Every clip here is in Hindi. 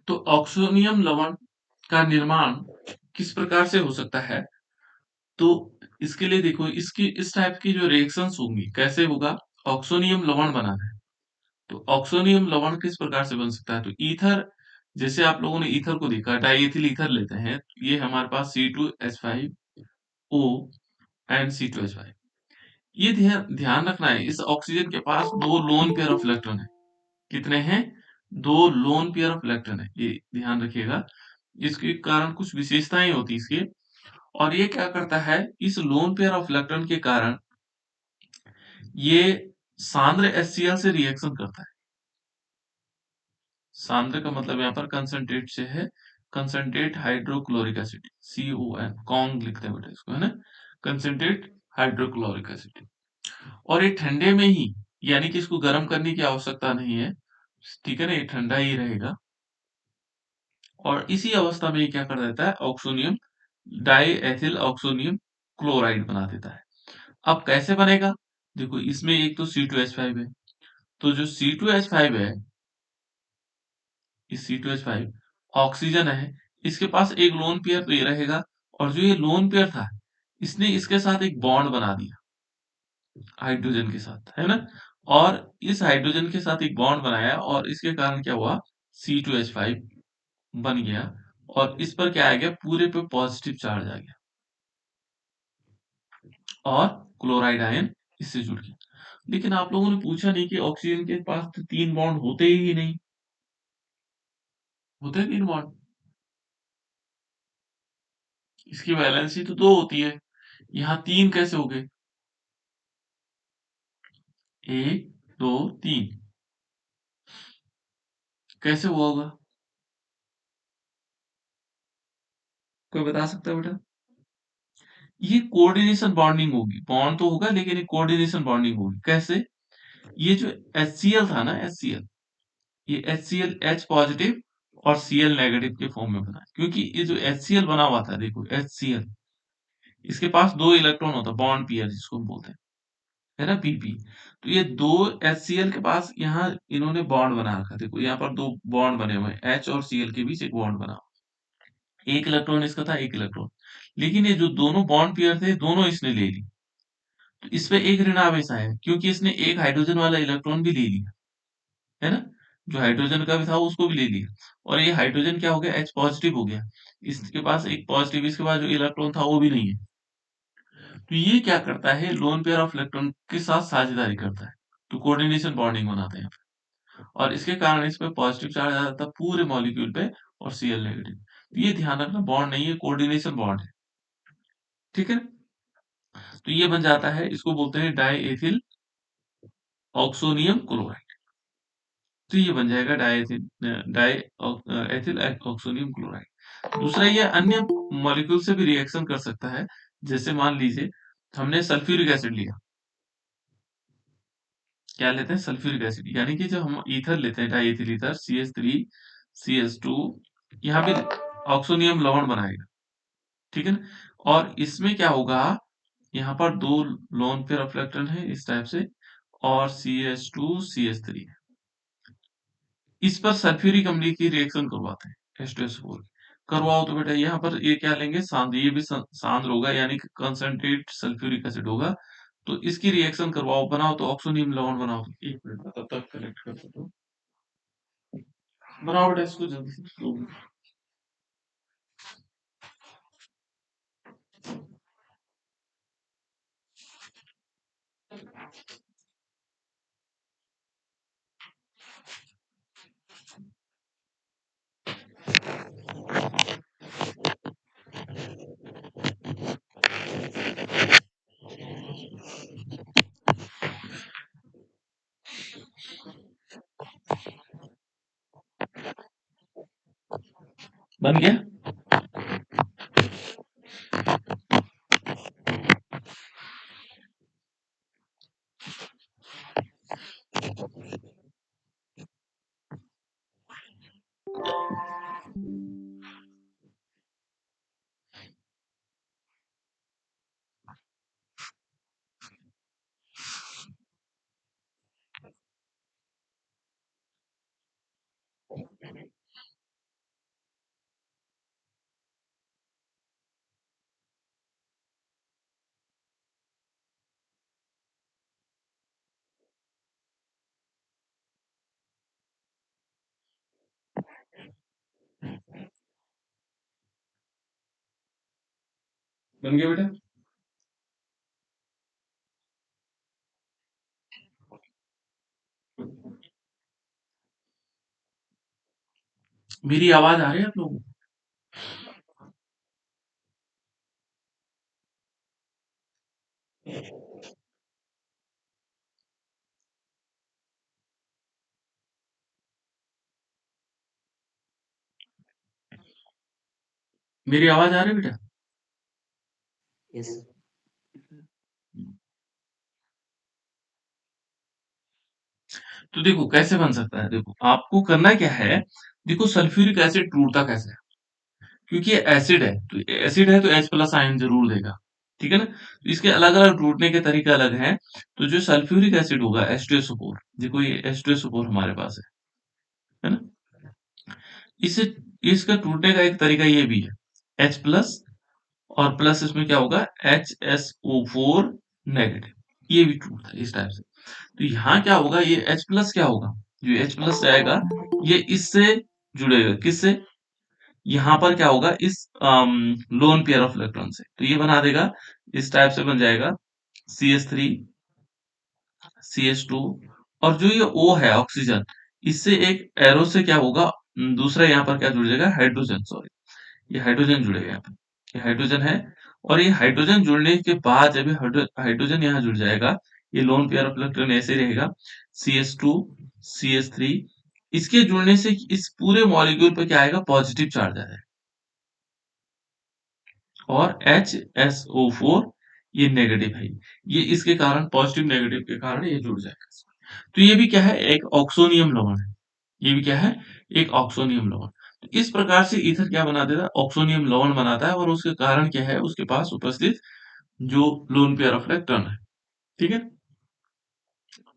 तो ऑक्सोनियम लवण का निर्माण किस प्रकार से हो सकता है? तो इसके लिए देखो, इसकी इस टाइप की जो रिएक्शंस होंगी, कैसे होगा? ऑक्सोनियम लवण बनाना है, तो ऑक्सोनियम लवण किस प्रकार से बन सकता है? तो ईथर, जैसे आप लोगों ने ईथर को देखा, डाइएथिल ईथर लेते हैं, ये हमारे पास C2H5O एंड C2H5। ये ध्यान रखना है, इस ऑक्सीजन के पास दो लोन पेयर ऑफ इलेक्ट्रॉन है। कितने हैं? दो लोन पेयर ऑफ इलेक्ट्रॉन है, ये ध्यान रखिएगा। इसके कारण कुछ विशेषताएं होती है इसके, और ये क्या करता है, इस लोन पेयर ऑफ इलेक्ट्रॉन के कारण ये सांद्र HCl से रिएक्शन करता है। सांद्र का मतलब यहाँ पर कंसंट्रेट से है, concentrate hydrochloric acid, CON, Kong लिखते हैं बेटा इसको, है ना, कंसंट्रेट हाइड्रोक्लोरिक एसिड। और ये ठंडे में ही, यानी कि इसको गर्म करने की आवश्यकता नहीं है, ठीक है ना, ये ठंडा ही रहेगा। और इसी अवस्था में ये क्या कर देता है, ऑक्सोनियम डाइएथिल ऑक्सोनियम क्लोराइड बना देता है। अब कैसे बनेगा? देखो, इसमें एक तो C2H5 है, तो जो C2H5 है, इस C2H5 ऑक्सीजन है, इसके पास एक लोन पेयर तो ये रहेगा, और जो ये लोन पेयर था, इसने इसके साथ एक बॉन्ड बना दिया हाइड्रोजन के साथ, है ना, और इस हाइड्रोजन के साथ एक बॉन्ड बनाया, और इसके कारण क्या हुआ, C2H5 बन गया, और इस पर क्या आ गया, पूरे पे पॉजिटिव चार्ज आ गया, और क्लोराइड आयन इससे जुड़ गया। लेकिन आप लोगों ने पूछा नहीं कि ऑक्सीजन के पास तो 3 बॉन्ड होते ही नहीं, होते 3 बॉन्ड, इसकी वैलेंसी तो 2 होती है, यहाँ 3 कैसे हो गए? 1 2 3, कैसे हुआ होगा? कोई बता सकता है बेटा? ये कोऑर्डिनेशन बॉन्डिंग होगी, बॉन्ड तो होगा लेकिन ये कोऑर्डिनेशन बॉन्डिंग होगी। कैसे? ये जो HCl था ना, HCl, ये HCl H पॉजिटिव और Cl नेगेटिव के फॉर्म में बना है। क्योंकि ये जो HCl बना हुआ था, देखो HCl, इसके पास 2 इलेक्ट्रॉन होता है, बॉन्ड पेयर जिसको हम बोलते हैं, है ना, PP। तो ये 2 HCl के पास यहाँ इन्होंने बॉन्ड बना रखा, देखो यहाँ पर 2 बॉन्ड बने हुए हैं, H और Cl के बीच एक बॉन्ड बना, एक इलेक्ट्रॉन इसका था, एक इलेक्ट्रॉन, लेकिन ये जो दोनों बॉन्ड पेयर थे, दोनों इसने ले ली। तो इस पे एक ऋणावेश आया है, क्योंकि इसने एक हाइड्रोजन वाला इलेक्ट्रॉन भी ले लिया, है ना, जो हाइड्रोजन का भी था उसको भी ले लिया, और ये हाइड्रोजन क्या हो गया, H पॉजिटिव हो गया, इसके पास एक पॉजिटिव, इसके पास जो इलेक्ट्रॉन था वो भी नहीं है। तो ये क्या करता है, लोन पेयर ऑफ इलेक्ट्रॉन के साथ साझेदारी करता है, तो कोऑर्डिनेशन बॉन्डिंग बनाते हैं, और इसके कारण इस पे पॉजिटिव चार्ज आ जाता है पूरे मॉलिक्यूल पे, और Cl नेगेटिव। तो ये ध्यान रखना, बॉन्ड नहीं है, कोऑर्डिनेशन बॉन्ड है, ठीक है। तो ये बन जाता है, इसको बोलते हैं डाई ऑक्सोनियम क्लोराइड। तो ये बन जाएगा डाई एथिल ऑक्सोनियम क्लोराइड। दूसरा, ये अन्य मॉलिक्यूल से भी रिएक्शन कर सकता है। जैसे मान लीजिए हमने सल्फ्यूरिक एसिड लिया, क्या लेते हैं, सल्फ्यूरिक एसिड, यानी कि जब हम ईथर लेते हैं, die ethyl ether, CH3 CH2, यहाँ भी ऑक्सोनियम लवण बनाएगा, ठीक है ना। और इसमें क्या होगा, यहाँ पर 2 लोन पेयर ऑफ इलेक्ट्रॉन है इस टाइप से, और CH2 CH3, इस पर सल्फ्यूरिक अम्ल की रिएक्शन करवाते हैं, H2SO4 करवाओ, तो बेटा यहाँ पर ये क्या लेंगे, सांद्र, ये भी सांद्र होगा, यानी कि कंसंट्रेट सल्फ्यूरिक एसिड होगा, तो इसकी रिएक्शन करवाओ, बनाओ तो ऑक्सोनियम लवण बनाओ। एक मिनट में तब तक कलेक्ट कर सकते हो, बनाओ बेटा इसको जल्दी से। बन गया। बन गया बेटा? मेरी आवाज आ रही है आप लोगों को? मेरी आवाज आ रही है बेटा? यस। तो देखो कैसे बन सकता है, देखो आपको करना क्या है, देखो सल्फ्यूरिक एसिड टूटता कैसे है, क्योंकि ये एसिड है, तो एसिड है तो H प्लस आयन जरूर देगा, ठीक है ना? तो इसके अलग अलग टूटने के तरीके अलग हैं। तो जो सल्फ्यूरिक एसिड होगा H2SO4, देखो ये H2SO4 हमारे पास है ना? इसे इसका टूटने का एक तरीका ये भी है, H प्लस और प्लस इसमें क्या होगा, HSO4 नेगेटिव, ये भी टूटता है इस टाइप से। तो यहाँ क्या होगा, ये H प्लस क्या होगा, जो H प्लस जाएगा ये इससे जुड़ेगा, किससे, यहाँ पर क्या होगा, इस लोन पेयर ऑफ इलेक्ट्रॉन से, तो ये बना देगा, इस टाइप से बन जाएगा CH3 CH2, और जो ये O है ऑक्सीजन, इससे एक एरो से क्या होगा, दूसरा यहाँ पर क्या जुड़ जाएगा, हाइड्रोजन, सॉरी ये हाइड्रोजन जुड़ेगा यहाँ पे, ये हाइड्रोजन है, और ये हाइड्रोजन जुड़ने के बाद जब ये हाइड्रोजन यहाँ जुड़ जाएगा, ये लोन पेयर ऑफ इलेक्ट्रॉन ऐसे रहेगा, CH2 CH3, इसके जुड़ने से इस पूरे मॉलिक्यूल पे क्या आएगा, पॉजिटिव चार्ज आ जाएगा, और HSO4 ये नेगेटिव है, ये इसके कारण पॉजिटिव नेगेटिव के कारण ये जुड़ जाएगा। तो ये भी क्या है, एक ऑक्सोनियम लवण है, ये भी क्या है, एक ऑक्सोनियम लवण। तो इस प्रकार से ईथर क्या बना देता है, ऑक्सोनियम लवण बनाता है, और उसके कारण क्या है, उसके पास उपस्थित जो लोन पेयर ऑफ इलेक्ट्रॉन है, ठीक है?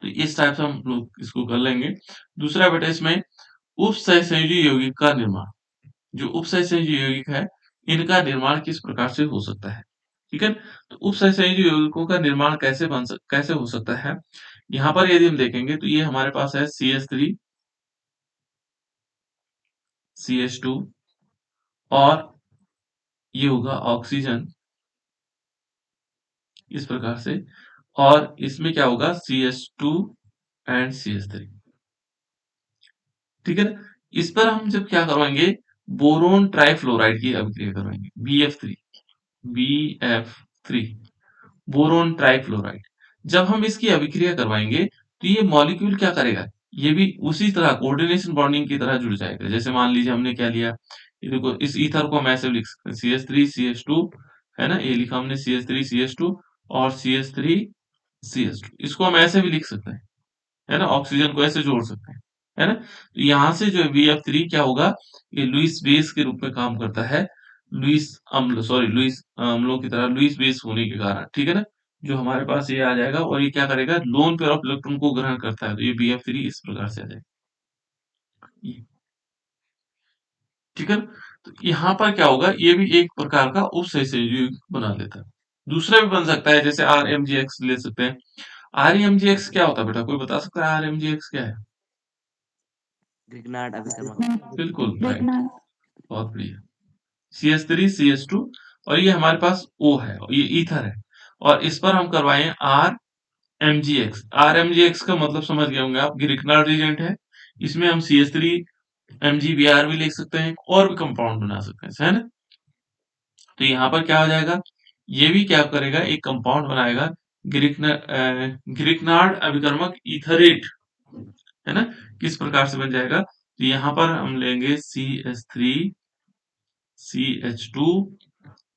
तो इस टाइप से हम लोग इसको कर लेंगे। दूसरा बेटा इसमें उपसहसंयोजी यौगिक का निर्माण, जो उपसहसंयोजी यौगिक है, इनका निर्माण किस प्रकार से हो सकता है, ठीक है? तो उपसहसंयोजी यौगिकों का निर्माण कैसे हो सकता है, यहाँ पर यदि हम देखेंगे तो ये हमारे पास है CH3 CH2, और ये होगा ऑक्सीजन इस प्रकार से, और इसमें क्या होगा, CH2 एंड CH3, ठीक है ना? इस पर हम जब क्या करवाएंगे, बोरोन ट्राइफ्लोराइड की अभिक्रिया करवाएंगे, BF3 बोरोन ट्राइफ्लोराइड। जब हम इसकी अभिक्रिया करवाएंगे तो ये मॉलिक्यूल क्या करेगा, ये भी उसी तरह कोऑर्डिनेशन बॉन्डिंग की तरह जुड़ जाएगा। जैसे मान लीजिए हमने क्या लिया, ये देखो इस ईथर को हम ऐसे लिख सकते हैं, CH3 CH2, है ना, ये लिखा हमने CH3 CH2 और CH3 CH2, इसको हम ऐसे भी लिख सकते हैं, है ना, ऑक्सीजन को ऐसे जोड़ सकते हैं, है ना? तो यहाँ से जो BF3 क्या होगा, ये लुईस बेस के रूप में काम करता है, लुईस अम्लों की तरह लुईस बेस होने के कारण, ठीक है ना? जो हमारे पास ये आ जाएगा, और ये क्या करेगा, लोन पेयर ऑफ इलेक्ट्रॉन को ग्रहण करता है, तो ये BF3 इस प्रकार से आ जाएगा, ठीक है? तो यहाँ पर क्या होगा, ये भी एक प्रकार का उपसहसंयोजी बना लेता है। दूसरा भी बन सकता है, जैसे RMGX ले सकते हैं। RMGX क्या होता है बेटा, कोई बता सकता है RMGX क्या है? ग्रिग्नार्ड अभिकर्मक। बिल्कुल राइट, बहुत बढ़िया। CH3 CH2, और ये हमारे पास O है, ये ईथर है, और इस पर हम करवाएं RMGX। RMGX का मतलब समझ गए होंगे आप, ग्रिग्नार्ड रिएजेंट है, इसमें हम CH3 MgBr भी लिख सकते हैं, और भी कंपाउंड बना सकते हैं, है ना? तो यहाँ पर क्या हो जाएगा, ये भी क्या करेगा, एक कंपाउंड बनाएगा, ग्रिग्नार्ड अभिकर्मक ईथरेट, है ना? किस प्रकार से बन जाएगा, तो यहाँ पर हम लेंगे CH3 CH2,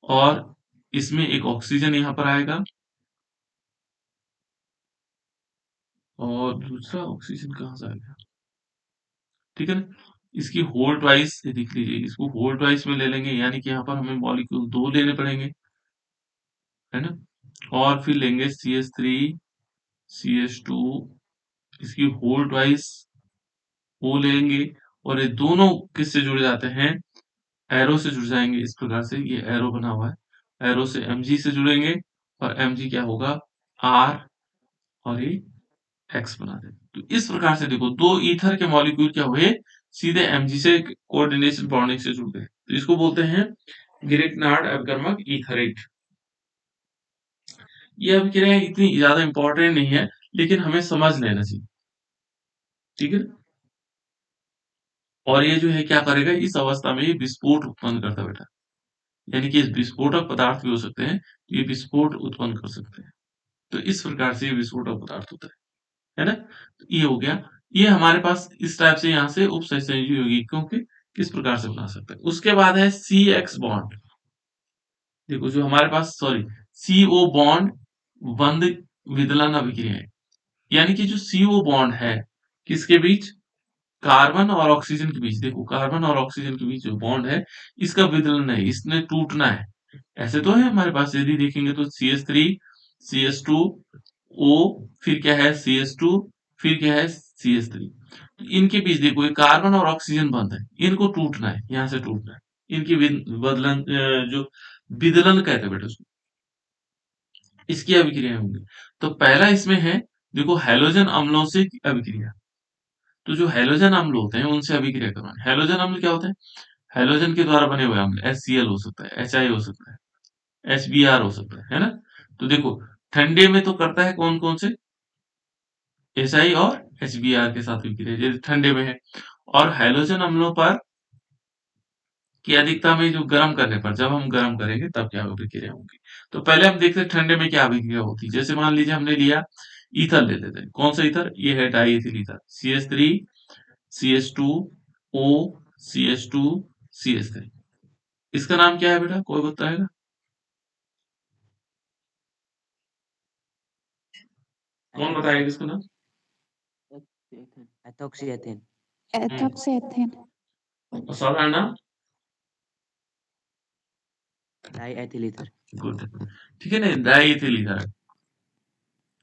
और इसमें एक ऑक्सीजन यहाँ पर आएगा, और दूसरा ऑक्सीजन कहाँ से आएगा, ठीक है ना? इसकी होल्ड वाइज देख लीजिए, इसको होल्ड वाइज में ले लेंगे, यानी कि यहाँ पर हमें मॉलिक्यूल 2 लेने पड़ेंगे, है ना? और फिर लेंगे CH3 CH2, इसकी होल्ड वाइज O लेंगे, और ये दोनों किससे जुड़ जाते हैं, एरो से जुड़ जाएंगे, इस प्रकार से ये एरो बना हुआ है, एरो से Mg से जुड़ेंगे, और Mg क्या होगा, R, और ये X बना देंगे। तो इस प्रकार से देखो, दो ईथर के मॉलिक्यूल क्या हुए, सीधे Mg से कोऑर्डिनेशन बॉन्डिंग से जुड़ गए, तो इसको बोलते हैं ग्रिग्नार्ड अभिकर्मक ईथरेट, ये अभिक्रियाएं इतनी ज्यादा इंपॉर्टेंट नहीं है, लेकिन हमें समझ लेना चाहिए, ठीक है। और ये जो है क्या करेगा, इस अवस्था में ये विस्फोट उत्पन्न करता है बेटा, यानी कि विस्फोटक पदार्थ भी हो सकते हैं, ये विस्फोट उत्पन्न कर सकते हैं। तो इस प्रकार से ये विस्फोटक पदार्थ होता है ना। तो ये हो गया, ये हमारे पास इस टाइप से यहाँ से उपसहसंयोजी यौगिकों के किस प्रकार से बना सकते हैं। उसके बाद है सी एक्स बॉन्ड। देखो जो हमारे पास, सॉरी, CO बॉन्ड बंध विदलन अभिक्रियाएं, यानी कि जो CO बॉन्ड है किसके बीच, कार्बन और ऑक्सीजन के बीच। देखो कार्बन और ऑक्सीजन के बीच जो बॉन्ड है, इसका विदलन है, इसने टूटना है। ऐसे तो है हमारे पास, यदि देखेंगे तो CH3 CH2 O, फिर क्या है CH2, फिर क्या है CH3। इनके बीच देखो ये कार्बन और ऑक्सीजन बंध है, इनको टूटना है, यहाँ से टूटना है। इनकी बदलन जो विदलन कहते हैं बेटा उसको, इसकी अभिक्रिया होंगी। तो पहला इसमें है, देखो हैलोजन अम्लों से अभिक्रिया। तो जो हैलोजन अम्ल होते हैं उनसे अभिक्रिया करवाएं। हैलोजन अम्ल क्या होते हैं, हैलोजन के द्वारा बने हुए अम्ल, HCl हो सकता है, HI हो सकता है, HBr हो सकता है ना। तो देखो ठंडे में तो करता है कौन कौन से, HI और HBr के साथ अभिक्रिया, जैसे ठंडे में है। और हैलोजन अम्लों पर की अधिकता में जो गर्म करने पर, जब हम गर्म करेंगे तब क्या अभिक्रिया होगी। तो पहले हम देखते हैं ठंडे में क्या अभिक्रिया होती है। जैसे मान लीजिए हमने लिया ईथर, ले लेते हैं, कौन सा ईथर, ये है die ethyl ether, CH3 CH2 O CH2 CH3। इसका नाम क्या है बेटा, कोई बताएगा। कौन बताएगा इसका नाम। Ethoxy ethane. Ethoxy ethane. और साधारण नाम, डाई एथिल ईथर। गुड, ठीक है ना, डाई एथिल ईथर।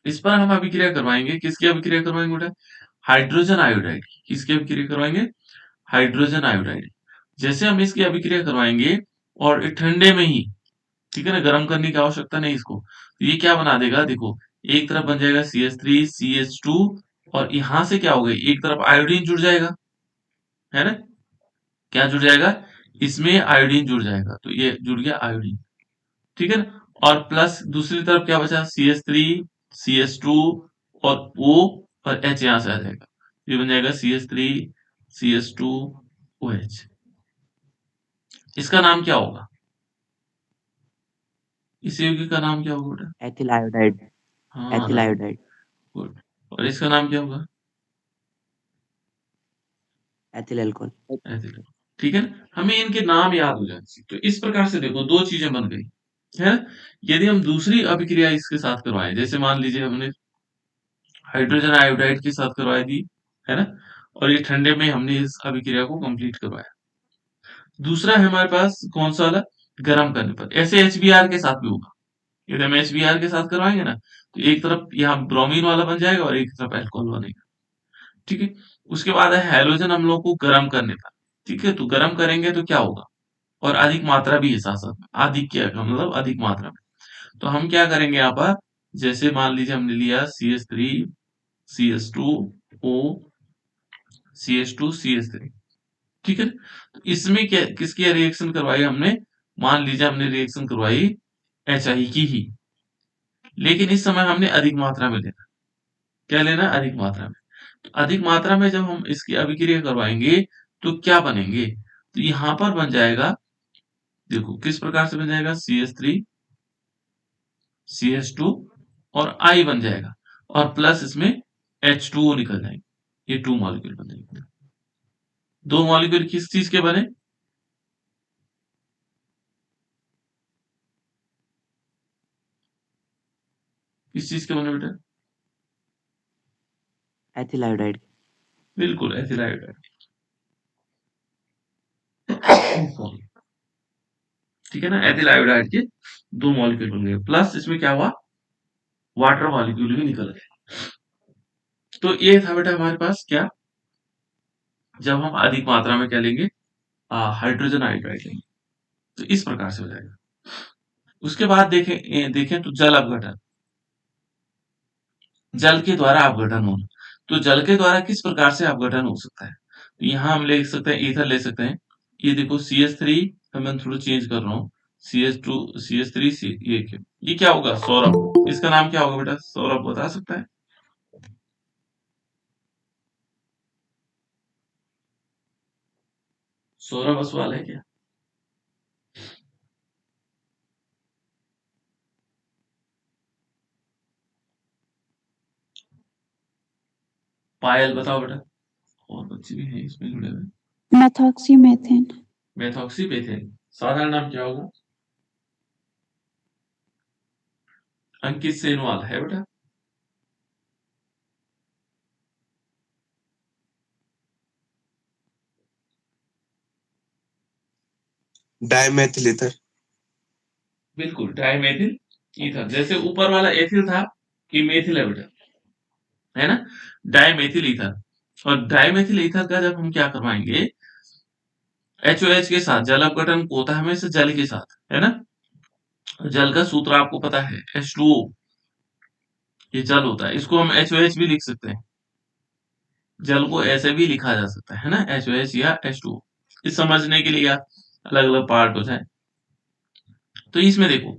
इस पर हम अभिक्रिया करवाएंगे, किसकी अभिक्रिया करवाएंगे बेटा, हाइड्रोजन आयोडाइड की। किसकी अभिक्रिया करवाएंगे, हाइड्रोजन आयोडाइड। जैसे हम इसकी अभिक्रिया करवाएंगे और ये ठंडे में ही, ठीक है ना, गर्म करने की आवश्यकता नहीं इसको, तो ये क्या बना देगा, देखो एक तरफ बन जाएगा CH3 CH2, और यहां से क्या होगा, एक तरफ आयोडीन जुड़ जाएगा, है ना, क्या जुड़ जाएगा, इसमें आयोडीन जुड़ जाएगा, तो ये जुड़ गया आयोडीन, ठीक है ना। और प्लस दूसरी तरफ क्या बचा, CH3 CH2 और O और H यहां से आ जाएगा, ये बन जाएगा CH3 CH2 OH। इसका नाम क्या होगा, इस यौगिक का नाम क्या होगा बेटा, एथिल आयोडाइड। हाँ एथिल आयोडाइड। गुड। और इसका नाम क्या होगा, एथिल अल्कोहल। एथिल। ठीक है ना, हमें इनके नाम याद हो जाने चाहिए। तो इस प्रकार से देखो दो चीजें बन गई, है ना। यदि हम दूसरी अभिक्रिया इसके साथ करवाएं, जैसे मान लीजिए हमने हाइड्रोजन आयोडाइड के साथ करवा दी, है ना, और ये ठंडे में हमने इस अभिक्रिया को कंप्लीट करवाया। दूसरा है हमारे पास कौन सा वाला, गर्म करने पर, ऐसे HBr के साथ भी होगा। यदि हम HBr के साथ करवाएंगे ना, तो एक तरफ यहाँ ब्रोमीन वाला बन जाएगा और एक तरफ अल्कोहल बनेगा, ठीक है। उसके बाद है हैलोजन अम्लों को गर्म करने पर, ठीक है, तो गर्म करेंगे तो क्या होगा, और अधिक मात्रा भी है साथ साथ में, अधिक क्या का मतलब अधिक मात्रा में। तो हम क्या करेंगे यहाँ पर, जैसे मान लीजिए हमने लिया CH3 CH2 O CH2 CH3, ठीक है। तो इसमें क्या, किसकी रिएक्शन करवाई हमने, मान लीजिए हमने रिएक्शन करवाई HI की ही, लेकिन इस समय हमने अधिक मात्रा में लेना, क्या लेना, अधिक मात्रा में। तो अधिक मात्रा में जब हम इसकी अभिक्रिया करवाएंगे तो क्या बनेंगे, तो यहां पर बन जाएगा, देखो किस प्रकार से बन जाएगा, CH3 CH2 और I बन जाएगा, और प्लस इसमें H2O निकल जाएंगे, ये 2 मॉलिक्यूल बन जाएंगे। 2 मॉलिक्यूल किस चीज के बने, किस चीज के बने बेटा, एथिल आयोडाइड। बिल्कुल एथिल आयोडाइड, ठीक है ना, एथिल आयोडाइड के 2 मॉलिक्यूल बन गए, प्लस इसमें क्या हुआ, वाटर मॉलिक्यूल भी निकल गए। तो ये था बेटा हमारे पास क्या, जब हम अधिक मात्रा में क्या लेंगे, हाइड्रोजन आयोडाइड लेंगे, तो इस प्रकार से हो जाएगा। उसके बाद देखें तो जल अपघटन, जल के द्वारा अपघटन होना। तो जल के द्वारा किस प्रकार से अपघटन हो सकता है, तो यहाँ हम ले सकते हैं ईथर ले सकते हैं, ये देखो CH3 मैं थोड़ा चेंज कर रहा हूँ, CH2 CH3 ये क्या होगा? सौरभ। इसका नाम क्या होगा बेटा? सौरभ बता सकता है? सौरभ असवाल है क्या? पायल बताओ बेटा। और बच्चे भी हैं इसमें जुड़े हुए। मेथॉक्सीमेथेन। मेथॉक्सीमेथेन साधारण नाम क्या होगा? अंकित सेनवाल है बेटा। Dimethyl ether. बिल्कुल, डाइमेथिल ईथर। जैसे ऊपर वाला एथिल था, ये मेथिल है बेटा, है ना? Dimethyl ether. और डाइमेथिल ईथर का जब हम क्या करवाएंगे, HOH के साथ जल अपघटन होता है हमेशा जल के साथ, है ना? जल का सूत्र आपको पता है, H2O। ये जल होता है, इसको हम HOH भी लिख सकते हैं। जल को ऐसे भी लिखा जा सकता है ना, HOH या H2O। इस समझने के लिए या अलग अलग पार्ट हो जाए। तो इसमें देखो,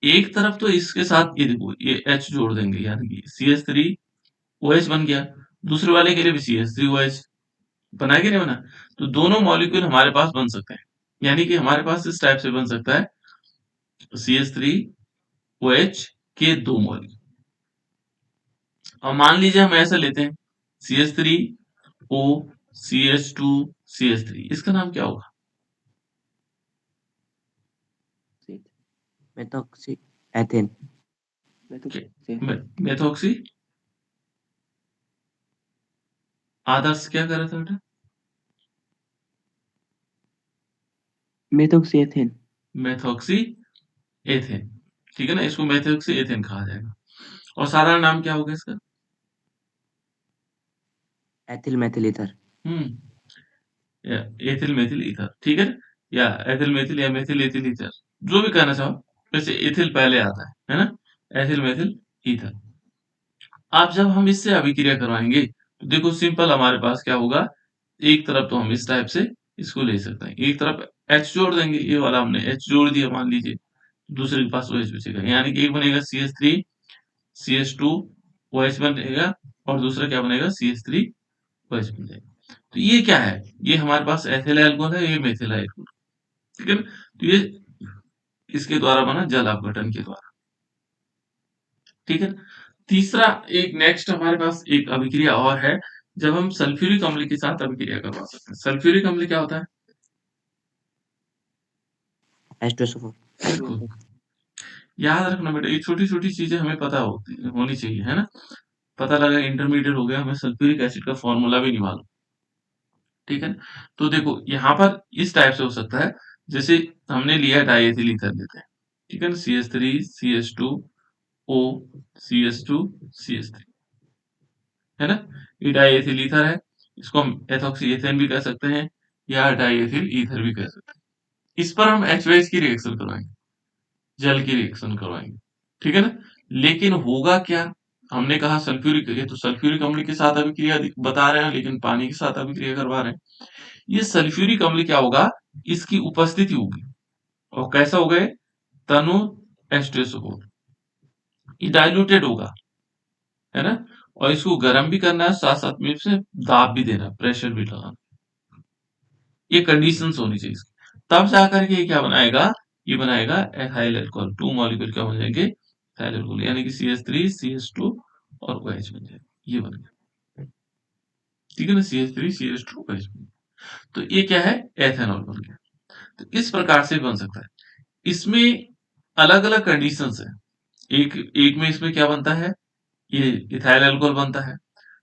एक तरफ तो इसके साथ ये देखो, ये H जोड़ देंगे, यानी कि CH3OH बन गया। दूसरे वाले के लिए भी CH3OH बना कि नहीं बना? तो दोनों मॉलिक्यूल हमारे पास बन सकते हैं, यानी कि हमारे पास इस टाइप से बन सकता है CH3OH के दो मॉलिक्यूल। अब मान लीजिए हम ऐसा लेते हैं CH3O CH2CH3, इसका नाम क्या होगा? Methoxy ethane. मेथोक्सी। आदर्श क्या कर रहा था बेटा? Methoxy ethane. मेथोक्सी एथेन, ठीक है ना? इसको मेथोक्सी एथेन कहा जाएगा। और साधारण नाम क्या होगा इसका? Ethyl methyl ether. या एथिल मेथिल ईथर, ठीक है ना? या एथिल मेथिल या मेथिल एथिल ईथर, जो भी कहना चाहो। वैसे एथिल पहले आता है ना? Ethyl methyl ether. अब जब हम इससे अभिक्रिया करवाएंगे तो देखो सिंपल हमारे पास क्या होगा, एक तरफ तो हम इस टाइप से इसको ले सकते हैं, एक तरफ H जोड़ देंगे, ये वाला हमने H जोड़ दिया मान लीजिए, दूसरे के पास OH बचेगा, यानी कि एक बनेगा CH3 CH2 OH बनेगा, और दूसरा क्या बनेगा CH3OH बन जाएगा। तो ये क्या है? ये हमारे पास एथिल अल्कोहल है, ये मेथिल अल्कोहल, ठीक है ना? तो ये इसके द्वारा बना जल अपघटन के द्वारा, ठीक है। तीसरा एक नेक्स्ट हमारे पास एक अभिक्रिया और है, जब हम सल्फ्यूरिक अम्ल के साथ अभिक्रिया करवा सकते हैं। सल्फ्यूरिक अम्ल क्या होता है? H2SO4। बिल्कुल, याद रखना बेटा, ये छोटी छोटी चीजें हमें पता होनी चाहिए, है ना? पता लगा इंटरमीडिएट हो गया, हमें सल्फ्यूरिक एसिड का फॉर्मूला भी नहीं मालूम, ठीक है। तो देखो यहाँ पर इस टाइप से हो सकता है, जैसे हमने लिया डाइएथिल ईथर लेते हैं, ठीक है ना? CH3 CH2O CH2 CH3, है ना? ये डाइएथिल ईथर है, इसको हम एथॉक्सी एथेन भी कह सकते हैं, या डाइएथिल ईथर भी कह सकते हैं। इस पर हम HOH की रिएक्शन करवाएंगे, जल की रिएक्शन करवाएंगे, ठीक है ना? लेकिन होगा क्या? हमने कहा सल्फ्यूरिक, ये तो सल्फ्यूरिक अम्ल के साथ अभिक्रिया बता रहे हैं, लेकिन पानी के साथ अभिक्रिया करवा रहे हैं। ये सल्फ्यूरिक अम्ल क्या होगा, इसकी उपस्थिति होगी, और कैसा होगा ये? तनु H2SO4, ये डाइल्यूटेड होगा, है ना? और इसको गर्म भी करना है, साथ साथ में इसे दाब भी देना, प्रेशर भी लगाना, ये कंडीशंस होनी चाहिए इसकी। तब जाकर के ये क्या बनाएगा, ये बनाएगा एथाइल अल्कोहल, टू मॉलिक्यूल क्या बन जाएंगे? एथाइल अल्कोहल, यानी कि CH3 CH2 और OH बन जाएगा, ये बन गया, ठीक है ना? CH3 CH2 OH बन गया। तो ये क्या है? एथेनॉल बन गया। तो इस प्रकार से बन सकता है। इसमें अलग अलग कंडीशंस है, एक एक में इसमें क्या बनता है, ये इथाइल अल्कोहल बनता है।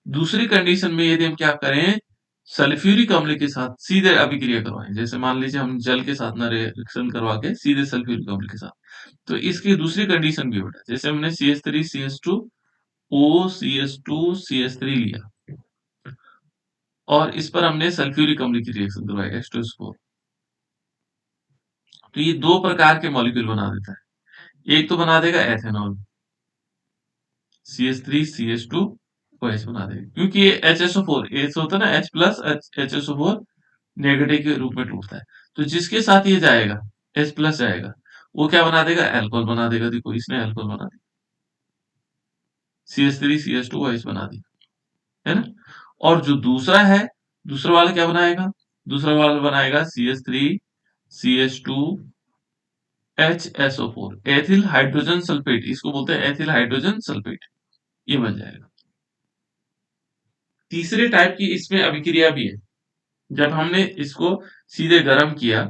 दूसरी कंडीशन में यदि हम क्या करें, सल्फ्यूरिक अम्ल के साथ सीधे अभिक्रिया करवाएं, जैसे मान लीजिए हम जल के साथ ना रिएक्शन करवा के सीधे सल्फ्यूरिक अम्ल के साथ, तो इसकी दूसरी कंडीशन भी बेटा, जैसे हमने CH3 CH2 O CH2 CH3 लिया, और इस पर हमने सल्फ्यूरिक अम्ल की रिएक्शन करवाई H2SO4, तो ये दो प्रकार के मॉलिक्यूल बना देता है। एक तो बना देगा एथेनॉल, CH3 CH2 OH बना देगा, क्योंकि ये HSO4 H होता है ना, H प्लस HSO4 नेगेटिव के रूप में टूटता है, तो जिसके साथ ये जाएगा H प्लस जाएगा, वो क्या बना देगा, अल्कोहल बना देगा। देखो इसने अल्कोहल बना दिया, CH3 CH2 OH बना दिया, है ना। और जो दूसरा है, दूसरा वाला क्या बनाएगा, दूसरा वाला बनाएगा CH3 CH2 HSO4, ethyl hydrogen sulphate, इसको बोलते हैं एथिल हाइड्रोजन सल्फेट, ये बन जाएगा। तीसरे टाइप की इसमें अभिक्रिया भी है, जब हमने इसको सीधे गर्म किया,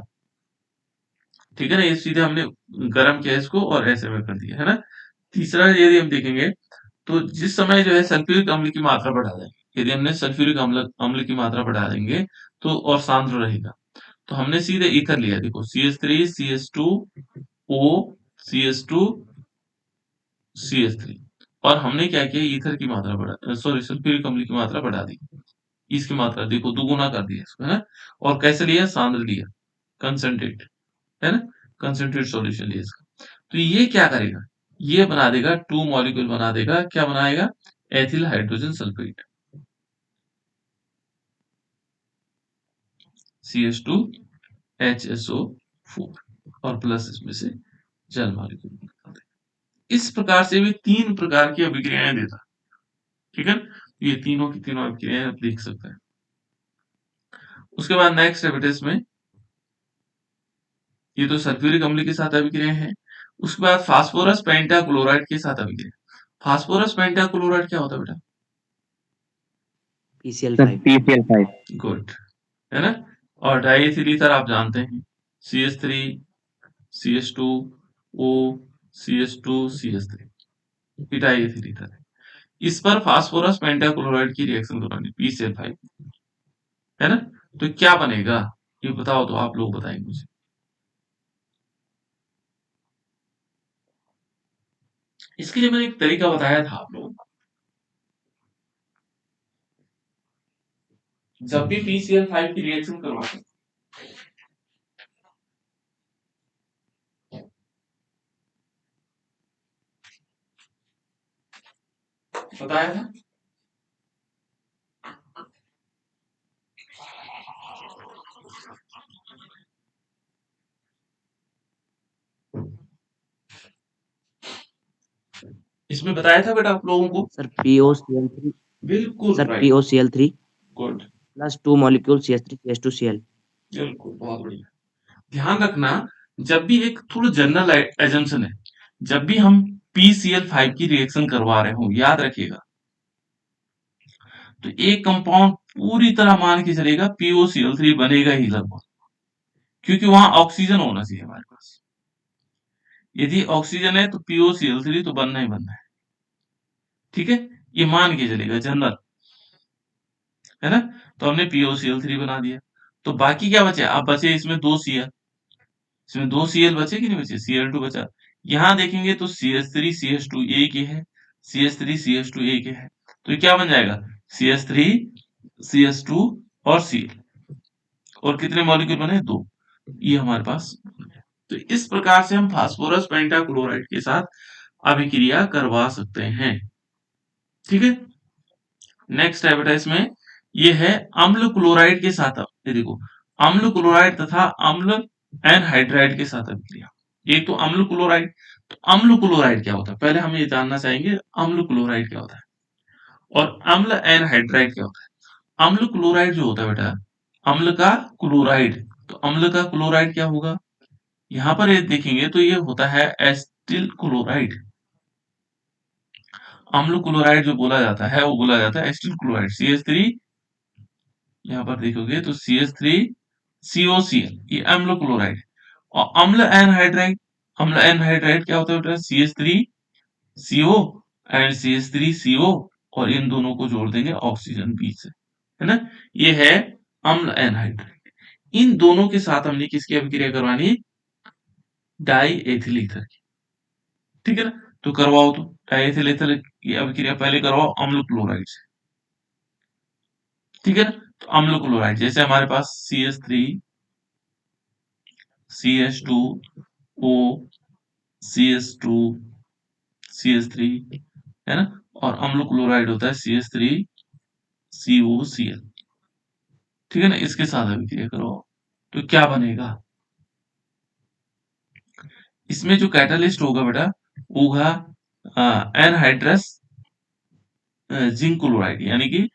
ठीक है ना, ये सीधे हमने गर्म किया इसको और ऐसे में कर दिया, है ना। तीसरा यदि हम देखेंगे तो जिस समय जो है सल्फ्यूरिक अम्ल की मात्रा बढ़ा देंगे, यदि हमने सल्फ्यूरिक अम्ल अम्ल की मात्रा बढ़ा देंगे तो और सांद्र रहेगा, तो हमने सीधे ईथर लिया, देखो CH3 CH2O CH2 CH3, और हमने क्या किया, ईथर की मात्रा बढ़ा, सॉरी सल्फ्यूरिक अम्ल की मात्रा बढ़ा दी, इसकी मात्रा देखो दुगुना कर दिया इसको, है ना। और कैसे लिया, सांद्र लिया, कंसंट्रेट, है ना, कंसंट्रेट सॉल्यूशन लिया इसका। तो ये क्या करेगा, ये बना देगा, टू मॉलिक्यूल बना देगा, क्या बनाएगा, ethyl hydrogen sulphate, CH2 HSO4, और प्लस इसमें से जल मॉलिक्यूल बना देगा। इस प्रकार से भी 3 प्रकार की अभिक्रियाएं देता है, ठीक है। ये तीनों की तीनों अभिक्रियाएं आप देख सकते हैं। उसके बाद नेक्स्ट है बेटा इसमें, ये तो सल्फ्यूरिक अम्ल के साथ अभिक्रिया है। उसके बाद फास्फोरस पेंटाक्लोराइड के साथ अभिक्रिया। फास्फोरस पेंटाक्लोराइड क्या होता है बेटा, PCl5 PCl5 गुड, है ना। और डाइएथिल ईथर आप जानते हैं, CH3 CH2O CH2 CH3, diethyl ether है। इस पर फास्फोरस पेंटाक्लोराइड की रिएक्शन करवानी, PCl5, है ना। तो क्या बनेगा, ये बताओ, तो आप लोग बताएंगे मुझे। इसके लिए मैंने एक तरीका बताया था आप लोगों को, जब भी PCl5 की रिएक्शन करवाते, बताया था, इसमें बताया था बेटा आप लोगों को, सर POCl3 बिल्कुल sir right, POCl3 good, plus 2 molecule CH3 CH2Cl। बिल्कुल, बहुत बढ़िया। ध्यान रखना, जब भी एक थोड़ा जनरल एजम्पशन है, जब भी हम PCl5 की रिएक्शन करवा रहे हो, याद रखिएगा, तो एक कंपाउंड पूरी तरह मान के चलेगा POCl3 बनेगा ही लगभग, क्योंकि वहां ऑक्सीजन होना चाहिए हमारे पास। यदि ऑक्सीजन है तो POCl3 तो बनना ही बनना है, ठीक है, ये मान के चलेगा जनरल, है ना। तो हमने POCl3 बना दिया, तो बाकी क्या बचे, अब बचे इसमें 2 Cl, इसमें 2 Cl बचे कि नहीं बचे, Cl2 बचा। यहां देखेंगे तो CH3 CH2 एक ही है, CH3 CH2 एक ही है, तो ये क्या बन जाएगा, CH3 CH2 और Cl, और कितने मॉलिक्यूल बने, 2, ये हमारे पास। तो इस प्रकार से हम फास्फोरस पेंटाक्लोराइड के साथ अभिक्रिया करवा सकते हैं, ठीक है। नेक्स्ट है बेटा इसमें, ये है अम्ल क्लोराइड के साथ, ये देखो, अम्ल क्लोराइड तथा अम्ल एनहाइड्राइड के साथ अभिक्रिया। एक तो अम्ल क्लोराइड, तो अम्ल क्लोराइड क्या होता है, पहले हम ये जानना चाहेंगे अम्ल क्लोराइड क्या होता है, और अम्ल एनहाइड्राइड क्या होता है। अम्ल क्लोराइड जो होता है बेटा, अम्ल का क्लोराइड, तो अम्ल का क्लोराइड क्या होगा, यहां पर ये देखेंगे तो ये होता है एस्टिल क्लोराइड। अम्ल क्लोराइड जो बोला जाता है वो बोला जाता है एस्टिल क्लोराइड, CH3, यहाँ पर देखोगे तो CH3 COCl, ये अम्ल क्लोराइड। और अम्ल एनहाइड्राइड क्या होता है बेटा, CH3 CO and CH3 CO, और इन दोनों को जोड़ देंगे ऑक्सीजन बीच से, है ना। ये है अम्ल एनहाइड्राइड। इन दोनों के साथ हमने किसकी अभिक्रिया करवानी, डाई एथिल ईथर की, ठीक है ना। तो करवाओ, तो डाई एथिल ईथर की अभिक्रिया पहले करवाओ अम्ल क्लोराइड से, ठीक है ना। तो अम्ल क्लोराइड, जैसे हमारे पास CH3 CH2O CH2 CH3, है ना, और अम्ल क्लोराइड होता है CH3 COCl, ठीक है ना। इसके साथ अभिक्रिया करो, तो क्या बनेगा, इसमें जो कैटालिस्ट होगा बेटा वो होगा एनहाइड्रस जिंक क्लोराइड, यानी कि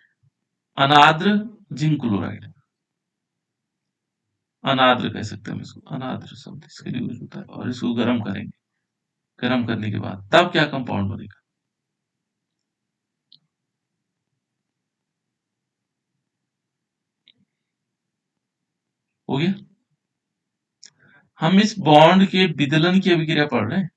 अनाद्र जिंक क्लोराइड। अनाद्र कह सकते हैं हम इसको, अनाद्र शब्द इसके लिए यूज होता है। और इसको गर्म करेंगे, गर्म करने के बाद तब क्या कंपाउंड बनेगा। हो गया। हम इस बॉन्ड के विदलन की अभिक्रिया पढ़ रहे हैं।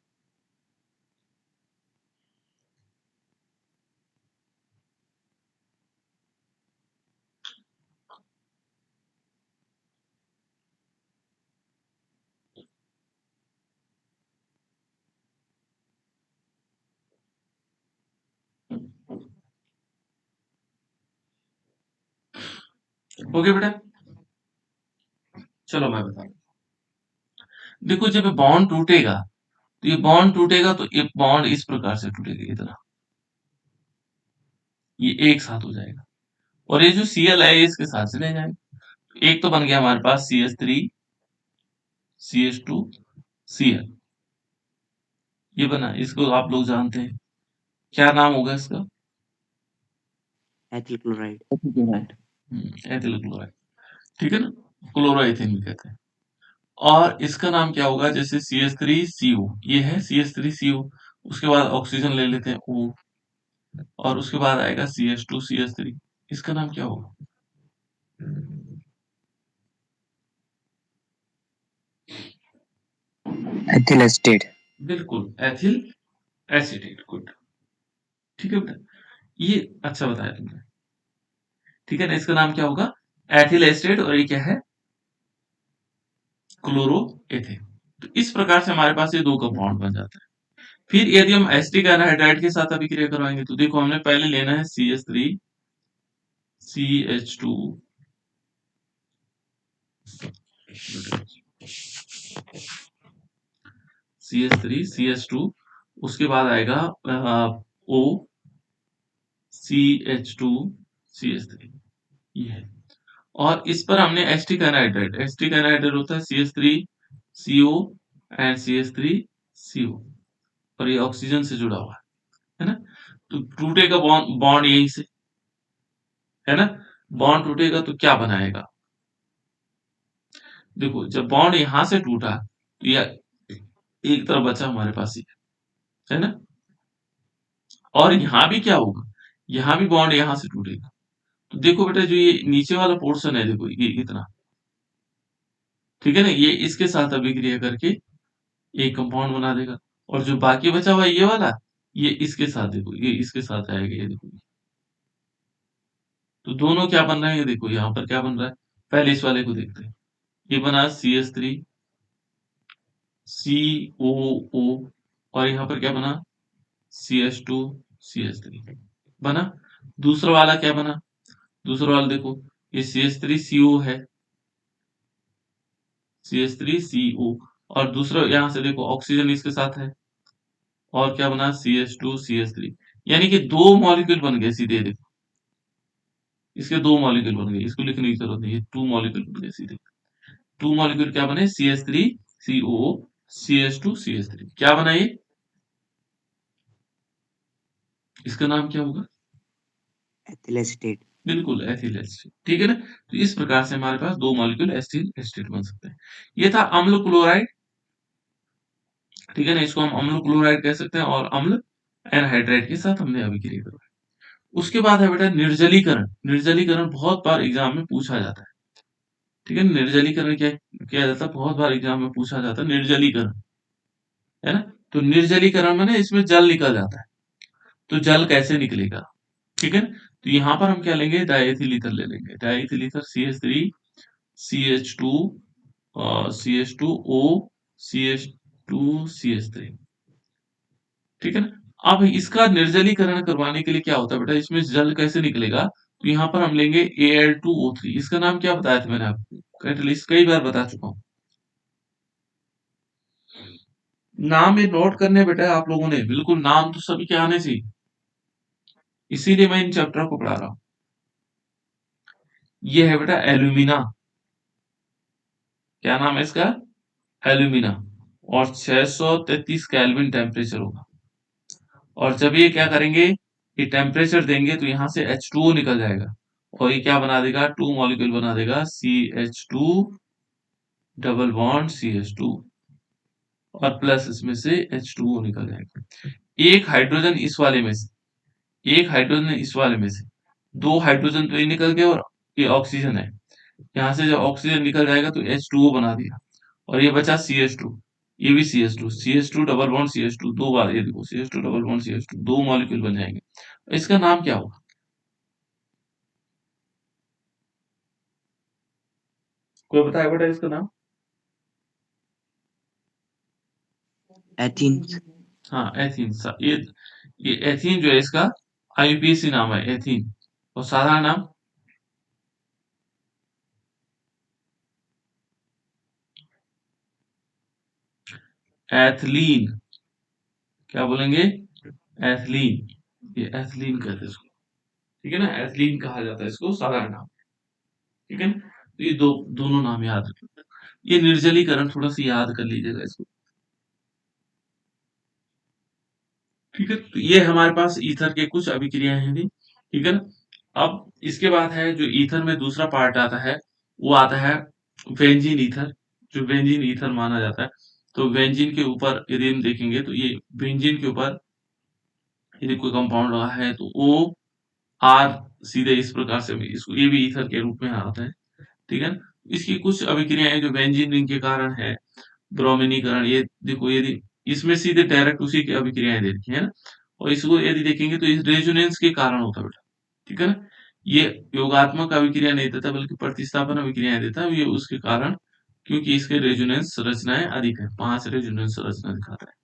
हो गया बेटा। चलो मैं बता रहा हूं। देखो जब बॉन्ड टूटेगा तो ये बॉन्ड टूटेगा तो ये बॉन्ड इस प्रकार से टूटेगा, इतना ये एक साथ हो जाएगा। और ये जो Cl है इसके साथ चले जाएगा। एक तो बन गया हमारे पास CH3 CH2 Cl, ये बना। इसको आप लोग जानते हैं, क्या नाम होगा इसका? Ethyl chloride. एथिल क्लोराइड, ठीक है ना, क्लोरोएथेन भी कहते हैं। और इसका नाम क्या होगा? जैसे CH3CO, ये है CH3CO, उसके बाद ऑक्सीजन ले लेते हैं O, और उसके बाद आएगा CH2 CH3, इसका नाम क्या होगा? Ethyl estate. बिल्कुल, एथिल एसीटेट। गुड, ठीक है बेटा, ये अच्छा बताया तुमने। ठीक है ना, इसका नाम क्या होगा? एथिल एस्टेट, और ये क्या है? क्लोरोएथेन। तो इस प्रकार से हमारे पास ये दो कंपाउंड बन जाते हैं। फिर यदि हम एसिटिक एनहाइड्राइड के साथ अभिक्रिया करवाएंगे तो देखो हमने पहले लेना है CH3 CH2 CH3 CH2, उसके बाद आएगा O CH2 CH3, ये है। और इस पर हमने एसिटिक एनहाइड्राइड, एसिटिक एनहाइड्राइड होता है CH3CO एंड CH3CO, और ये ऑक्सीजन से जुड़ा हुआ है ना। तो टूटेगा बॉन्ड, बॉन्ड यहीं से है ना। बॉन्ड टूटेगा तो क्या बनाएगा? देखो जब बॉन्ड यहां से टूटा तो यह एक तरफ बचा हमारे पास ही, है ना। और यहाँ भी क्या होगा? यहाँ भी बॉन्ड यहाँ से टूटेगा। तो देखो बेटा जो ये नीचे वाला पोर्शन है, देखो ये इतना, ठीक है ना, ये इसके साथ अभिक्रिया करके एक कंपाउंड बना देगा। और जो बाकी बचा हुआ है ये वाला, ये इसके साथ, देखो ये इसके साथ आएगा, ये देखो। तो दोनों क्या बन रहे हैं? देखो यहाँ पर क्या बन रहा है, पहले इस वाले को देखते हैं। ये बना CH3 COO, और यहाँ पर क्या बना? CH2 CH3 बना। दूसरा वाला क्या बना? दूसरा वाला देखो, ये CH3CO है, CH3CO, और दूसरा यहाँ से देखो ऑक्सीजन इसके साथ है, और क्या बना? CH2 CH3, यानी कि दो मॉलिक्यूल बन गए सीधे। देखो इसके दो मॉलिक्यूल बन गए, इसको लिखने की जरूरत नहीं है, 2 मॉलिक्यूल बन गए सीधे। 2 मॉलिक्यूल क्या बने? CH3CO CH2 CH3, क्या बना ये? इसका नाम क्या होगा? Ethyl estate. बिल्कुल, एथिल एस्टेट, ठीक है ना। तो इस प्रकार से हमारे पास दो मॉलिक्यूल एथिल एस्टेट बन सकते हैं। ये था अम्ल क्लोराइड, ठीक है ना, इसको हम अम्ल क्लोराइड कह सकते हैं, और अम्ल एनहाइड्राइड के साथ हमने अभिक्रिया करवाई। उसके बाद है बेटा निर्जलीकरण। निर्जलीकरण बहुत बार एग्जाम में पूछा जाता है, ठीक है। निर्जलीकरण क्या किया जाता है? बहुत बार एग्जाम में पूछा जाता है निर्जलीकरण, है ना। तो निर्जलीकरण माने इसमें जल निकल जाता है, तो जल कैसे निकलेगा, ठीक है। तो यहाँ पर हम क्या लेंगे? डाइएथिल ईथर ले लेंगे। Diethyl ether CH3 CH2 CH2O CH2 CH3, ठीक है ना। अब इसका निर्जलीकरण करवाने के लिए क्या होता है बेटा? इसमें जल कैसे निकलेगा? तो यहाँ पर हम लेंगे Al2O3। इसका नाम क्या बताया था मैंने आपको? कैटलिस्ट कई बार बता चुका हूँ। नाम ये नोट करने बेटा आप लोगों ने, बिल्कुल नाम तो सभी के आने चाहिए, इसीलिए मैं इन चैप्टर को पढ़ा रहा हूँ। ये है बेटा एल्यूमिना। क्या नाम है इसका? एल्यूमिना। और 633 केल्विन टेम्परेचर होगा। और जब ये क्या करेंगे, ये टेम्परेचर देंगे तो यहाँ से H2O निकल जाएगा और ये क्या बना देगा, 2 मॉलिक्यूल बना देगा, CH2 डबल बॉन्ड CH2 और प्लस इसमें से H2O निकल जाएगा। एक हाइड्रोजन इस वाले में से, एक हाइड्रोजन इस वाले में से, 2 हाइड्रोजन तो ये निकल गए और ये ऑक्सीजन है। यहाँ से जब ऑक्सीजन निकल जाएगा तो H2O बना दिया और ये बचा CH2, ये भी CH2 डबल बॉन्ड CH2 दो बार, ये देखो CH2 डबल बॉन्ड CH2 दो मॉलिक्यूल बन जाएंगे। इसका नाम क्या होगा, कोई बताया बेटा इसका नाम? एथीन। हाँ एथीन। ये एथीन जो है इसका IUPAC नाम है एथीन, और साधारण नाम एथलीन। क्या बोलेंगे, एथलीन। ये एथलीन कहते हैं इसको, ठीक है ना, एथलीन कहा जाता है इसको साधारण नाम, ठीक है ना। तो ये दोनों नाम याद रखिए। ये निर्जलीकरण थोड़ा सा याद कर लीजिएगा इसको, ठीक है। तो ये हमारे पास ईथर के कुछ अभिक्रियाएं हैं, ठीक है ना। अब इसके बाद है जो ईथर में दूसरा पार्ट आता है, वो आता है बेंजीन ईथर, जो बेंजीन ईथर माना जाता है। तो बेंजीन के ऊपर यदि हम देखेंगे तो ये बेंजीन के ऊपर यदि कोई कंपाउंड लगा है तो ओ आर सीधे इस प्रकार से इसको, ये भी ईथर के रूप में आता है, ठीक है ना। इसकी कुछ अभिक्रियाएं जो बेंजीन रिंग के कारण है, ब्रोमीनीकरण, ये देखो यदि इसमें सीधे डायरेक्ट उसी की अभिक्रियाएं दे रखी है ना, और इसको यदि देखेंगे तो इस रेजोनेंस के कारण होता है बेटा, ठीक है ना। ये योगात्मक अभिक्रिया नहीं देता बल्कि प्रतिस्थापन अभिक्रियाएं देता है, ये उसके कारण, क्योंकि इसके रेजोनेंस संरचनाएं अधिक है, 5 रेजोनेंस संरचना दिखाता है।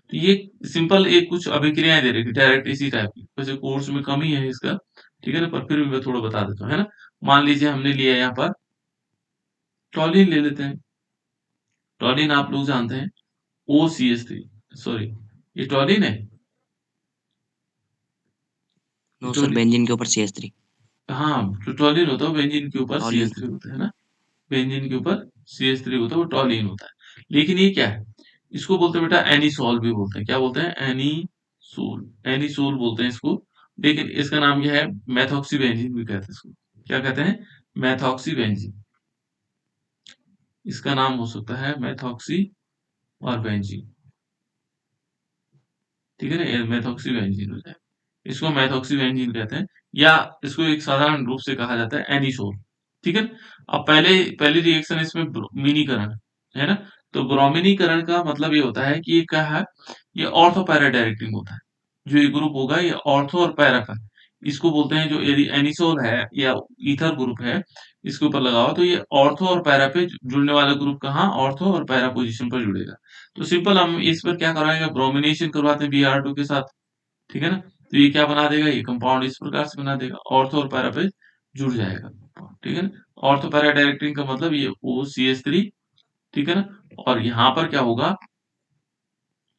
तो ये सिंपल एक कुछ अभिक्रियाएं दे रखी डायरेक्ट इसी टाइप की, वैसे कोर्स में कम ही है इसका, ठीक है ना, पर फिर भी मैं थोड़ा बता देता हूँ, है ना। मान लीजिए हमने लिया यहाँ पर टॉलिन ले लेते हैं। टॉलिन आप लोग जानते हैं OCH3, सॉरी ये टॉलिन है, नो सर, बेंजीन के ऊपर CH3। हाँ जो टॉलिन होता है वो बेंजीन के ऊपर टॉलिन। CH3 होता है ना, बेंजीन के ऊपर CH3 होता है, वो टॉलिन होता है। लेकिन ये क्या है, इसको बोलते हैं बेटा एनिसोल भी बोलते हैं, क्या बोलते हैं, एनिसोल, एनिसोल बोलते हैं इसको। लेकिन इसका नाम क्या है, मेथॉक्सी बेंजीन भी कहते हैं इसको, क्या कहते हैं, मेथॉक्सी बेंजीन। इसका नाम हो सकता है मेथॉक्सी और बेंजीन, ठीक है ना, ये मेथॉक्सी बेंजीन हो जाए, इसको मेथॉक्सी बेंजीन कहते हैं, या इसको एक साधारण रूप से कहा जाता है एनिसोल, ठीक है। अब पहली रिएक्शन इसमें ब्रोमीनीकरण है ना। तो ब्रोमीनीकरण का मतलब ये होता है कि ये क्या है, ये ऑर्थो पैरा डायरेक्टिंग होता है। जो ये ग्रुप होगा ये ऑर्थो और पैरा का, इसको बोलते हैं, जो यदि एनिसोल है या ईथर ग्रुप है इसके ऊपर लगा हुआ, तो ये ऑर्थो और पैरा पे जुड़ने वाला ग्रुप कहाँ, ऑर्थो और पैरा पोजीशन पर जुड़ेगा। तो सिंपल हम इस पर क्या करवाएंगे, ब्रोमिनेशन करवाते हैं Br2 के साथ, ठीक है ना। तो ये क्या बना देगा, ये कंपाउंड इस प्रकार से बना देगा, ऑर्थो और पैरा पे जुड़ जाएगा, ठीक है ना। ऑर्थो पैरा डायरेक्टिंग का मतलब ये OCH3, ठीक है ना। और यहाँ पर क्या होगा,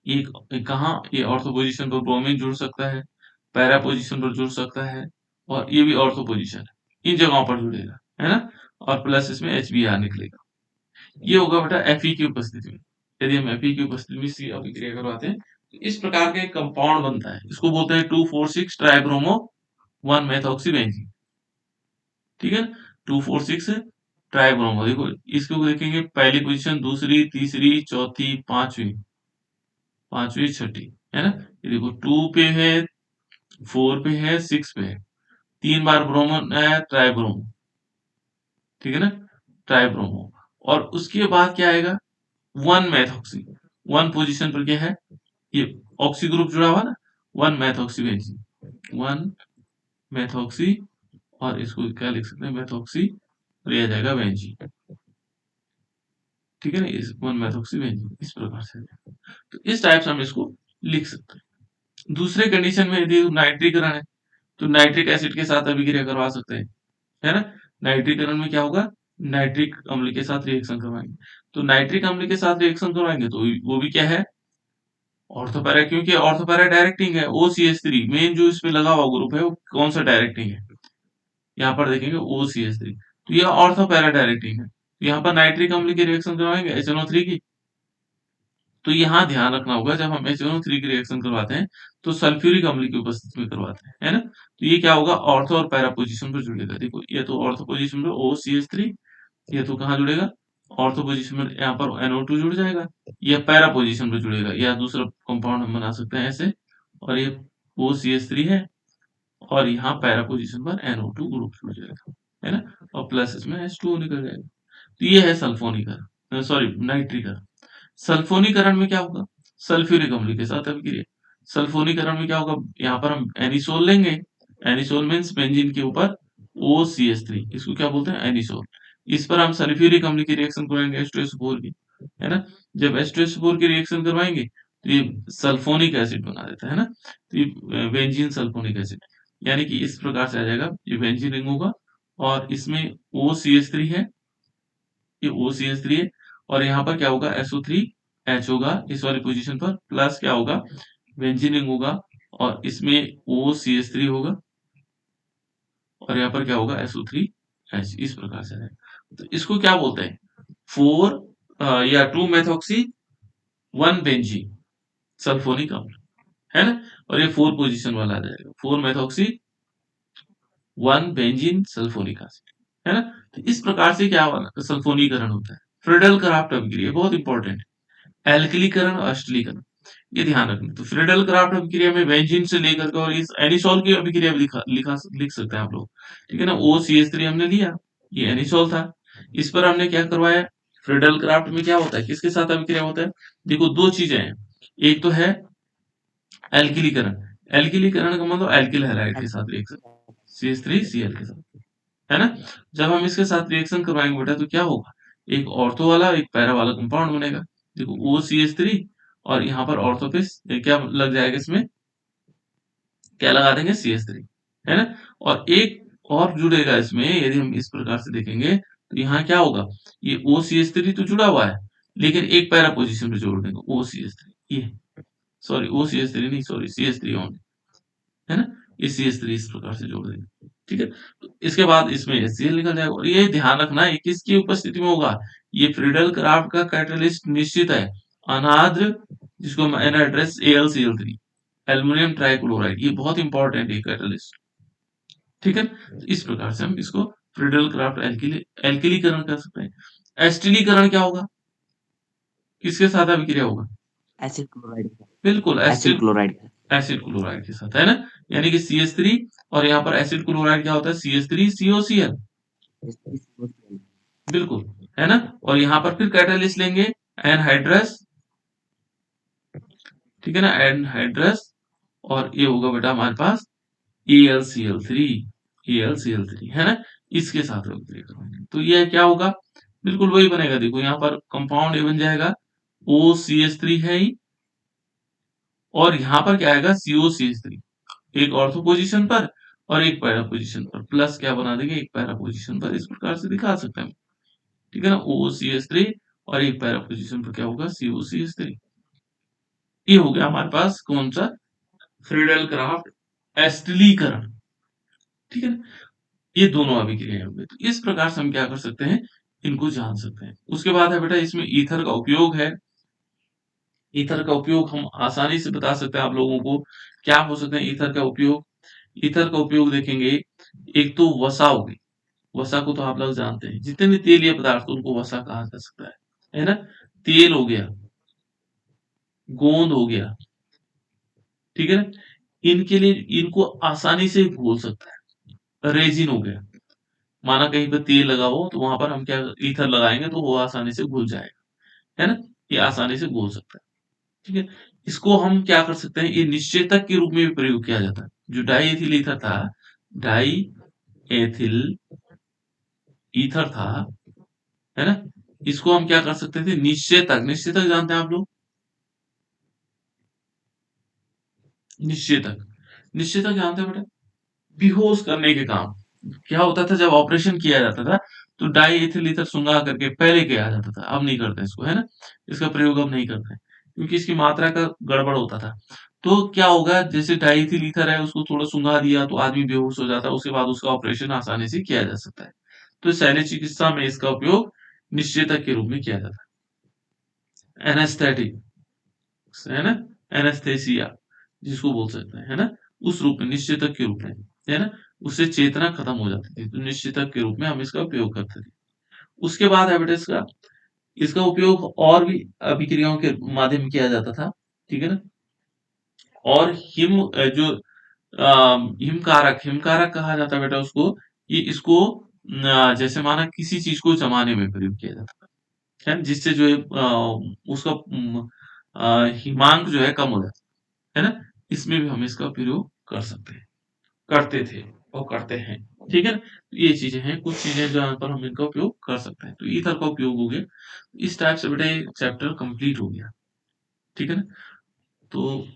ये कहाँ, ये ऑर्थो पोजीशन पर ब्रोमीन जुड़ सकता है, पैरा पोजीशन पर जुड़ सकता है, और ये भी ऑर्थो पोजीशन है, इन जगहों पर जुड़ेगा, है ना। और प्लस इसमें HBr निकलेगा। ये होगा बेटा Fe की उपस्थिति में। यदि हम Fe की उपस्थिति में इसकी अभिक्रिया करवाते हैं तो इस प्रकार का एक कंपाउंड बनता है, इसको बोलते हैं 2,4,6 ट्राइब्रोमो 1 मेथॉक्सी बेंजीन, ठीक है। 2,4,6 ट्राइब्रोमो, देखो इसको देखेंगे, पहली पोजीशन, दूसरी, तीसरी, चौथी, पांचवी, छठी, है ना। ये देखो 2 पे है, 4 पे है, 6 पे है, 3 बार ब्रोमो है, ट्राइब्रोमो, ठीक है ना, ट्राइब्रोमो। और उसके बाद क्या आएगा, 1 मेथॉक्सी, 1 पोजीशन पर क्या है, ये ऑक्सी ग्रुप जुड़ा हुआ ना, 1 मेथॉक्सी बेंजीन, 1 मेथॉक्सी, और इसको क्या लिख सकते हैं, मेथॉक्सी, और ये आ जाएगा बेंजीन, ठीक है ना, इस 1 मेथॉक्सी बेंजीन, इस प्रकार से। तो इस टाइप से हम इसको लिख सकते हैं। दूसरे कंडीशन में यदि नाइट्रीकरण है तो नाइट्रिक एसिड के साथ अभिक्रिया करवा सकते हैं, है ना। नाइट्रीकरण में क्या होगा, नाइट्रिक अम्ल के साथ रिएक्शन करवाएंगे, तो नाइट्रिक अम्ल के साथ रिएक्शन करवाएंगे तो वो भी क्या है, ऑर्थोपैरा, क्योंकि ऑर्थोपैरा डायरेक्टिंग है, OCH3 मेन जो इसमें लगा हुआ ग्रुप है वो कौन सा डायरेक्टिंग है, यहाँ पर देखेंगे OCH3, तो ये ऑर्थोपैरा डायरेक्टिंग है। तो यहाँ पर नाइट्रिक अम्ल की रिएक्शन करवाएंगे HNO3 की, तो यहाँ ध्यान रखना होगा जब हम HNO3 की रिएक्शन करवाते हैं तो सल्फ्यूरिक अम्ल की उपस्थिति में करवाते हैं, है ना? तो ये क्या होगा, ऑर्थो और पैरा पोजीशन पर जुड़ेगा। देखो ये तो ऑर्थो पोजीशन पर OCH3, ये तो कहाँ जुड़ेगा, ऑर्थो पोजीशन में यहाँ पर NO2 जुड़ जाएगा, या पैरा पोजीशन पर जुड़ेगा, या दूसरा कंपाउंड हम बना सकते हैं ऐसे, और ये OCH3 है और यहाँ पैरा पोजीशन पर NO2 ग्रुप जुड़ जाएगा, है ना? और प्लस इसमें H2O निकल जाएगा। तो ये है सल्फोनीकरण, सॉरी नाइट्रीकरण। सल्फोनीकरण में क्या होगा, सल्फ्यूरिक अम्ल के साथ अभिक्रिया। सल्फोनीकरण में क्या होगा, यहाँ पर हम एनिसोल लेंगे, एनिसोल मीन्स बेंजीन के ऊपर OCH3, इसको क्या बोलते हैं, एनिसोल। इस पर हम सल्फ्यूरिक अम्ल की रिएक्शन करवाएंगे H2SO4 की, है ना? जब H2SO4 की रिएक्शन करवाएंगे तो ये सल्फोनिक एसिड बना देता है ना, तो ये बेंजीन सल्फोनिक एसिड, यानी कि इस प्रकार से आ जाएगा, ये बेंजीन रिंग होगा और इसमें OCH3 है, ये OCH3 है, और यहाँ पर क्या होगा, SO3H होगा इस वाली पोजीशन पर, प्लस क्या होगा, बेंजीन रिंग होगा और इसमें OCH3 होगा और यहाँ पर क्या होगा, SO3H, इस प्रकार से है। तो इसको क्या बोलते हैं, 4 या 2 मेथॉक्सी 1 बेंजीन सल्फोनिक अम्ल, है ना? और ये 4 पोजीशन वाला आ जाएगा, 4 मेथॉक्सी 1 बेंजीन सल्फोनिक एसिड, है ना? तो इस प्रकार से क्या सल्फोनीकरण होता है। फ्रीडल क्राफ्ट अभिक्रिया बहुत इंपॉर्टेंट है। एल्किलीकरण और अष्टलीकरण, ये ध्यान रखना। तो फ्रीडल क्राफ्ट अभिक्रिया में बेंजीन से लेकर के और इस एनिसोल की अभिक्रिया भी लिख सकते हैं आप लोग, ठीक है ना? OCH3 हमने लिया, ये एनिसोल था, इस पर हमने क्या करवाया, फ्रीडल क्राफ्ट में क्या होता है, किसके साथ अभिक्रिया होता है, देखो दो चीजें हैं, एक तो है एल्किलीकरण, एल्किलीकरण का मतलब एल्किल हैलाइड के साथ रिएक्शन, CH3Cl के साथ, है ना? जब हम इसके साथ रिएक्शन करवाएंगे बेटा तो क्या होगा, एक ऑर्थो वाला एक पैरा वाला कंपाउंड बनेगा। देखो OCH3 और यहाँ पर ऑर्थो पे क्या लग जाएगा, इसमें क्या लगा देंगे, CH3, है ना? और एक और जुड़ेगा इसमें, यदि हम इस प्रकार से देखेंगे तो यहाँ क्या होगा, ये OCH3 तो जुड़ा हुआ है लेकिन एक पैरा पोजीशन पे जोड़ देंगे OCH3, ये सॉरी OCH3 नहीं, सॉरी CH3 ओनली, है ना? ये CH3 इस प्रकार से जोड़ देंगे, ठीक है? तो इसके बाद इसमें HCl निकल जाएगा और ये ध्यान रखना है किसकी उपस्थिति में होगा, ये फ्रीडल क्राफ्ट का कैटलिस्ट निश्चित है, अनाद्र, जिसको हम एनहाइड्रस AlCl3, एल्युमिनियम ट्राइक्लोराइड, ये बहुत इंपॉर्टेंट है कैटलिस्ट, ठीक है? तो इस प्रकार से हम इसको फ्रीडल क्राफ्ट एल्किलीकरण कर सकते हैं। एस्टिलीकरण क्या होगा, किसके साथ अभिक्रिया होगा, एसिड क्लोराइड, बिल्कुल एसिड क्लोराइड, एसिड क्लोराइड के साथ, है ना? यानी कि CH3 और यहाँ पर एसिड क्लोराइड क्या होता है, CH3COCl, बिल्कुल, है ना? और यहाँ पर फिर कैटालिस्ट लेंगे एनहाइड्रस, ठीक है ना, एनहाइड्रस, और ये होगा बेटा हमारे पास AlCl3, AlCl3, है ना? इसके साथ अभिक्रिया करवाएंगे तो ये क्या होगा, बिल्कुल वही बनेगा। देखो यहाँ पर कंपाउंड ये बन जाएगा, OCH3 है ही, और यहाँ पर क्या आएगा, COCH3, एक ऑर्थो पोजीशन पर और एक पैरा पोजीशन पर, प्लस क्या बना देंगे, एक पैरा पोजीशन पर, इस प्रकार से दिखा सकते हैं, ठीक है ना? OCH3 और एक पैरा पोजीशन पर क्या होगा, COCH3। ये हो गया हमारे पास कौन सा, फ्रीडल क्राफ्ट एस्टिलीकरण, ठीक है ना? ये दोनों अभिक्रिया होंगे। तो इस प्रकार से हम क्या कर सकते हैं, इनको जान सकते हैं। उसके बाद है बेटा इसमें ईथर का उपयोग है। ईथर का उपयोग हम आसानी से बता सकते हैं आप लोगों को, क्या हो सकते हैं ईथर का उपयोग। ईथर का उपयोग देखेंगे, एक तो वसा हो गई, वसा को तो आप लोग जानते हैं, जितने भी तेलीय पदार्थ उनको वसा कहा जा सकता है ना? तेल हो गया, गोंद हो गया, ठीक है ना? इनके लिए इनको आसानी से घोल सकता है। रेजिन हो गया, माना कहीं पे तेल लगा हो तो वहां पर हम क्या ईथर लगाएंगे तो वो आसानी से घुल जाएगा, है ना? ये आसानी से घुल सकता है, ठीक है? इसको हम क्या कर सकते हैं, ये निश्चेतक के रूप में भी प्रयोग किया जाता है। जो डाई एथिल ईथर था, डाई एथिल ईथर था, है ना? इसको हम क्या कर सकते थे, निश्चेतक, निश्चेतक जानते हैं आप लोग, निश्चेतक, निश्चेतक जानते हैं बेटा, बेहोश करने के काम। क्या होता था जब ऑपरेशन किया जाता था तो डाई एथिल ईथर सुंघा करके पहले किया जाता था, अब नहीं करते इसको, है ना? इसका प्रयोग अब नहीं करते हैं क्योंकि इसकी मात्रा का गड़बड़ होता था। तो क्या होगा, जैसे डाई एथिल ईथर है उसको थोड़ा सुंघा दिया तो आदमी बेहोश हो जाता है, उसके बाद उसका ऑपरेशन आसानी से किया जा सकता है। तो शल्य चिकित्सा में इसका उपयोग निश्चेतक के रूप में किया जाता है। एनेस्थेटिक, है ना, एनेस्थेसिया जिसको बोल सकते हैं, है ना, उस रूप में, निश्चेतक के रूप में, है ना, उससे चेतना खत्म हो जाती थी, तो निश्चेतक के रूप में हम इसका उपयोग करते थे। उसके बाद है बेटा इसका उपयोग और भी अभिक्रियाओं के माध्यम में किया जाता था, ठीक है ना। और हिमकारक हिमकारक कहा जाता है बेटा उसको, कि इसको जैसे माना किसी चीज को जमाने में प्रयोग किया जाता है, जिससे जो है उसका हिमांक जो है कम हो जाता है ना, इसमें भी हम इसका प्रयोग कर सकते हैं, करते थे और करते हैं, ठीक है ना। तो ये चीजें हैं, कुछ चीजें जहाँ पर हम इनका उपयोग कर सकते हैं, तो ईथर का उपयोग हो गया। इस टाइप से बेटा चैप्टर कंप्लीट हो गया, ठीक है ना। तो